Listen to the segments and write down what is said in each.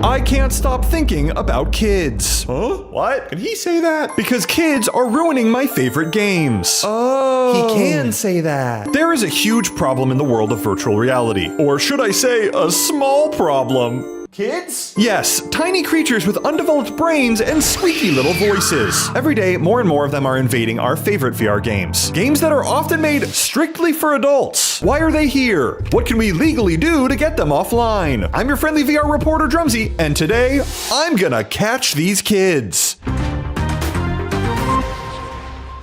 I can't stop thinking about kids. Huh? What? Can he say that? Because kids are ruining my favorite games. Oh. He can say that. There is a huge problem in the world of virtual reality. Or should I say, a small problem. Kids? Yes, tiny creatures with undeveloped brains and squeaky little voices. Every day, more and more of them are invading our favorite VR games. Games that are often made strictly for adults. Why are they here? What can we legally do to get them offline? I'm your friendly VR reporter, Drumsy, and today, I'm gonna catch these kids.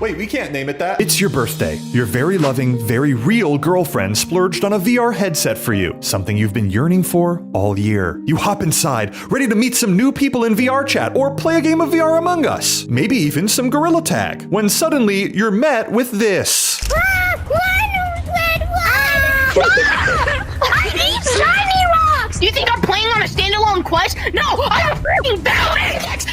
Wait, we can't name it that. It's your birthday. Your very loving, very real girlfriend splurged on a VR headset for you, something you've been yearning for all year. You hop inside, ready to meet some new people in VRchat or play a game of VR Among Us, maybe even some Gorilla Tag, when suddenly you're met with this. I need shiny rocks! You think I'm playing on a standalone quest? No, I'm a freaking balance!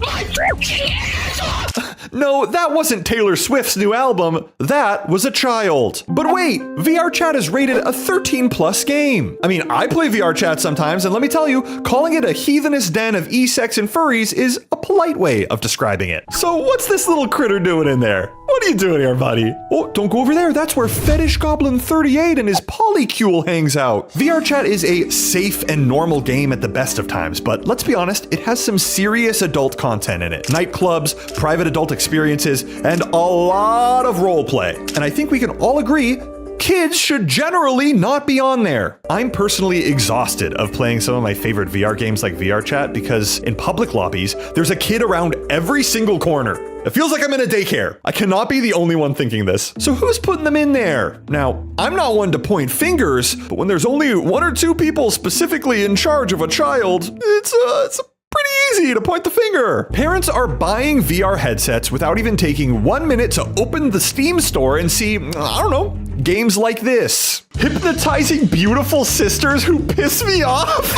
My freaking ass off! No, that wasn't Taylor Swift's new album. That was a child. But wait, VRchat is rated a 13+ game. I mean, I play VRchat sometimes, and let me tell you, calling it a heathenous den of e-sex and furries is a polite way of describing it. So what's this little critter doing in there? What are you doing here, buddy? Oh, don't go over there. That's where Fetish Goblin 38 and his polycule hangs out. VRchat is a safe and normal game at the best of times, but let's be honest, it has some serious adult content in it. Nightclubs, private adult experiences, and a lot of roleplay. And I think we can all agree kids should generally not be on there. I'm personally exhausted of playing some of my favorite VR games like VRchat because in public lobbies, there's a kid around every single corner. It feels like I'm in a daycare. I cannot be the only one thinking this. So who's putting them in there? Now, I'm not one to point fingers, but when there's only one or two people specifically in charge of a child, it's pretty easy to point the finger. Parents are buying VR headsets without even taking 1 minute to open the Steam store and see, I don't know, games like this. Hypnotizing beautiful sisters who piss me off?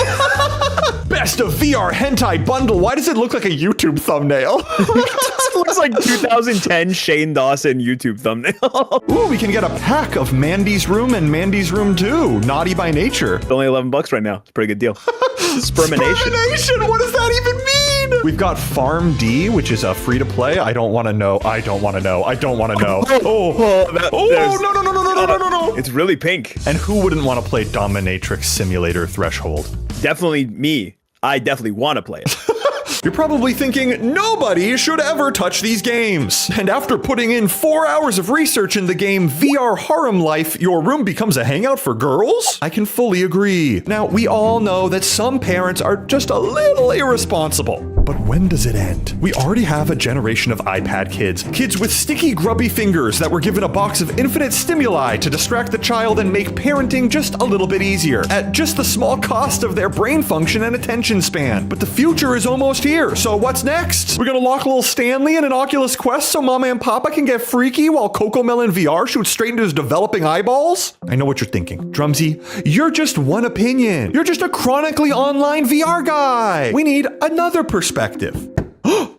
Best of VR hentai bundle. Why does it look like a YouTube thumbnail? It looks like 2010 Shane Dawson YouTube thumbnail. Ooh, we can get a pack of Mandy's Room and Mandy's Room 2. Naughty by nature. It's only $11 right now. It's a pretty good deal. Spermination. Spermination? What does that even mean? We've got Farm D, which is a free-to-play. I don't want to know. I don't want to know. I don't want to know. No. It's really pink. And who wouldn't want to play Dominatrix Simulator Threshold? Definitely me. I definitely want to play it. You're probably thinking, nobody should ever touch these games. And after putting in 4 hours of research in the game VR Harem Life, your room becomes a hangout for girls? I can fully agree. Now, we all know that some parents are just a little irresponsible. But when does it end? We already have a generation of iPad kids. Kids with sticky, grubby fingers that were given a box of infinite stimuli to distract the child and make parenting just a little bit easier, at just the small cost of their brain function and attention span. But the future is almost here, so what's next? We're gonna lock little Stanley in an Oculus Quest so Mama and Papa can get freaky while Cocomelon VR shoots straight into his developing eyeballs? I know what you're thinking. Drumsy, you're just one opinion. You're just a chronically online VR guy. We need another perspective.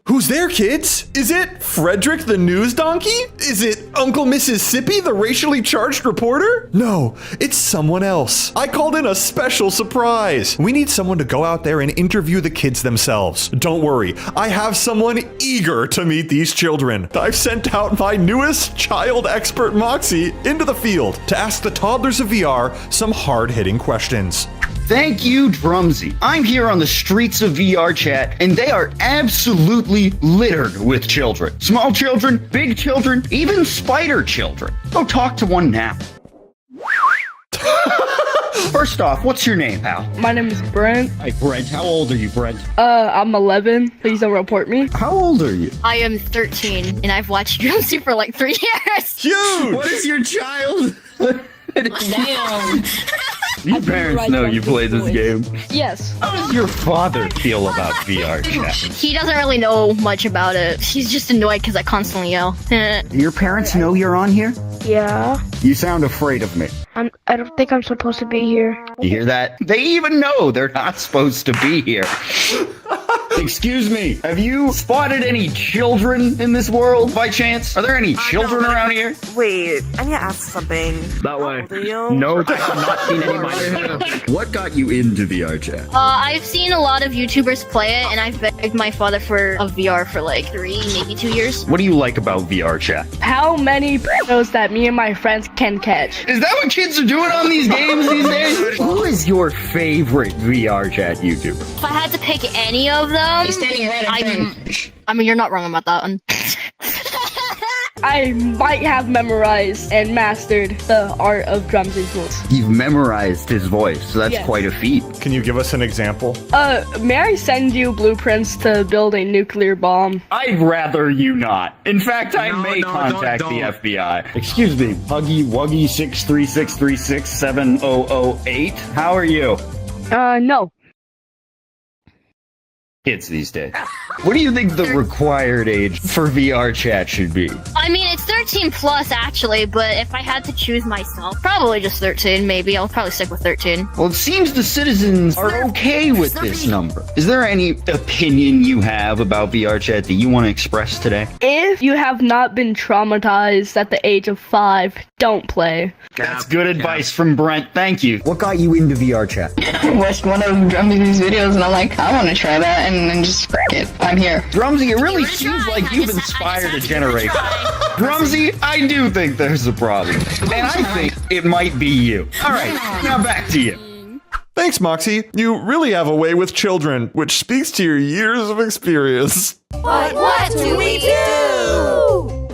Who's there, kids? Is it Frederick the news donkey? Is it Uncle Mississippi, the racially charged reporter? No, it's someone else. I called in a special surprise. We need someone to go out there and interview the kids themselves. Don't worry, I have someone eager to meet these children. I've sent out my newest child expert, Moxie, into the field to ask the toddlers of VR some hard-hitting questions. Thank you, Drumsy. I'm here on the streets of VRchat, and they are absolutely littered with children. Small children, big children, even spider children. Go talk to one now. First off, what's your name, pal? My name is Brent. Hi, Brent. How old are you, Brent? I'm 11. Please don't report me. How old are you? I am 13, and I've watched Drumsy for like 3 years. Huge! What is your child? Damn. Your parents know you play this game. Yes. How does your father feel about VRchat? He doesn't really know much about it. He's just annoyed because I constantly yell. Your parents know you're on here? Yeah. You sound afraid of me. I don't think I'm supposed to be here. You hear that? They even know they're not supposed to be here. Excuse me, have you spotted any children in this world by chance? Are there any children around here? Wait, I need to ask something. That way. How old are you? No, I have not seen any minors. What got you into VRchat? I've seen a lot of YouTubers play it, and I've begged my father for a VR for like 3, maybe 2 years. What do you like about VRchat? How many videos that me and my friends can catch? Is that what kids are doing on these games these days? Who is your favorite VRchat YouTuber? If I had to pick any of them, I mean, you're not wrong about that one. I might have memorized and mastered the art of Drumsy's voice. You've memorized his voice, so that's Yes. quite a feat. Can you give us an example? May I send you blueprints to build a nuclear bomb? I'd rather you not. In fact, I may contact the FBI. Excuse me, Huggy Wuggy 63636670008. How are you? No. Kids these days. What do you think the required age for VRchat should be? I mean, it's 13 plus actually, but if I had to choose myself, probably just 13, maybe. I'll probably stick with 13. Well, it seems the citizens are okay with this number. Is there any opinion you have about VRchat that you want to express today? If you have not been traumatized at the age of 5, don't play. That's good advice from Brent. Thank you. What got you into VRchat? I watched one of Drumsy's videos and I'm like, I want to try that, and then just frick it. I'm here. Drumsy, it really seems like you've inspired a generation. Drumsy, I do think there's a problem. And I think it might be you. All right, now back to you. Thanks, Moxie. You really have a way with children, which speaks to your years of experience. But what do we do?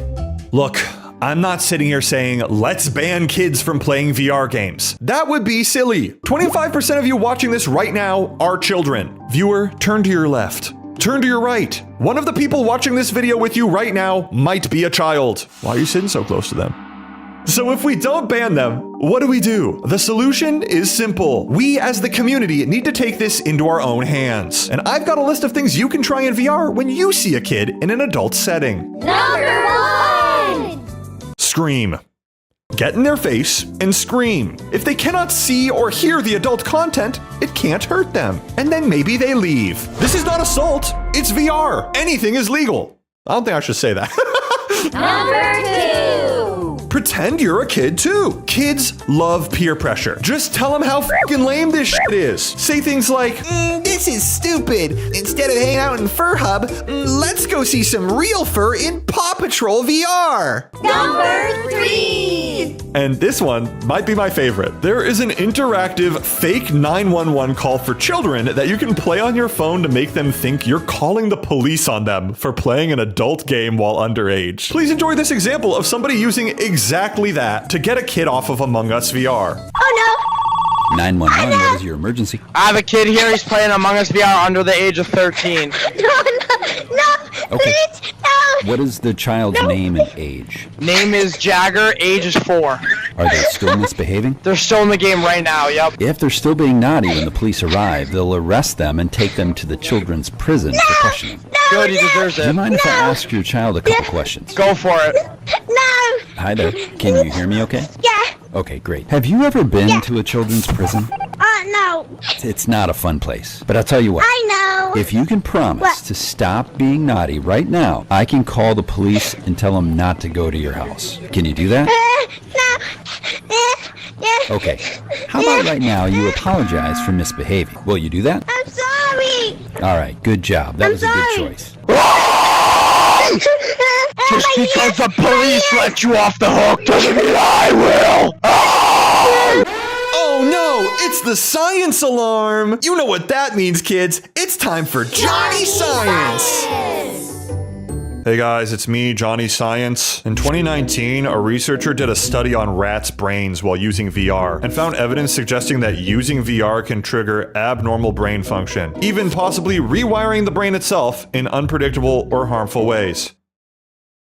Look, I'm not sitting here saying, let's ban kids from playing VR games. That would be silly. 25% of you watching this right now are children. Viewer, turn to your left. Turn to your right. One of the people watching this video with you right now might be a child. Why are you sitting so close to them? So if we don't ban them, what do? The solution is simple. We as the community need to take this into our own hands. And I've got a list of things you can try in VR when you see a kid in an adult setting. Number 1! Scream. Get in their face and scream. If they cannot see or hear the adult content, it can't hurt them. And then maybe they leave. This is not assault, it's VR. Anything is legal. I don't think I should say that. Number 2! Pretend you're a kid too. Kids love peer pressure. Just tell them how fucking lame this shit is. Say things like, this is stupid. Instead of hanging out in Fur Hub, let's go see some real fur in Paw Patrol VR. Number 3! And this one might be my favorite. There is an interactive fake 911 call for children that you can play on your phone to make them think you're calling the police on them for playing an adult game while underage. Please enjoy this example of somebody using exactly that to get a kid off of Among Us VR. Oh 911, what is your emergency? I have a kid here, he's playing Among Us VR under the age of 13. no! Okay. Please, no! What is the child's name and age? Name is Jagger, age is 4. Are they still misbehaving? They're still in the game right now, yep. If they're still being naughty when the police arrive, they'll arrest them and take them to the children's prison for questioning. Good, he deserves Do you it. mind if I ask your child a couple questions? Go for it. No! Hi there. Can you hear me okay? Yeah! Okay, great. Have you ever been to a children's prison? No! It's not a fun place. But I'll tell you what. I know! If you can promise to stop being naughty right now, I can call the police and tell them not to go to your house. Can you do that? No! Yeah! Okay. How about right now you apologize for misbehaving? Will you do that? I'm sorry! All right, good job. That was a good choice. Just because the police let you off the hook doesn't mean I will! Oh no, it's the science alarm. You know what that means, kids. It's time for Johnny Science. Hey guys, it's me, Johnny Science. In 2019, a researcher did a study on rats' brains while using VR and found evidence suggesting that using VR can trigger abnormal brain function, even possibly rewiring the brain itself in unpredictable or harmful ways.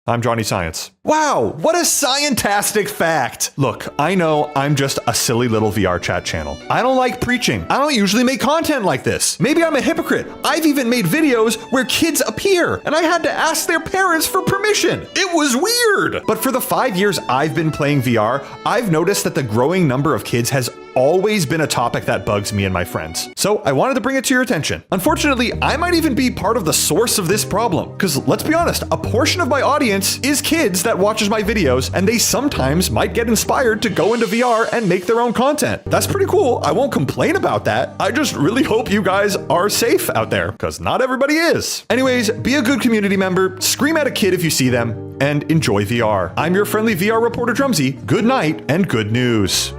I'm Johnny Science. Wow, what a scientastic fact! Look, I know I'm just a silly little VRchat channel. I don't like preaching. I don't usually make content like this. Maybe I'm a hypocrite. I've even made videos where kids appear, and I had to ask their parents for permission. It was weird! But for the 5 years I've been playing VR, I've noticed that the growing number of kids has always been a topic that bugs me and my friends, so I wanted to bring it to your attention. Unfortunately, I might even be part of the source of this problem, because let's be honest, a portion of my audience is kids that watches my videos, and they sometimes might get inspired to go into VR and make their own content. That's pretty cool. I won't complain about that. I just really hope you guys are safe out there, because not everybody is. Anyways, be a good community member, scream at a kid if you see them, and enjoy VR. I'm your friendly VR reporter Drumsy. Good night and good news.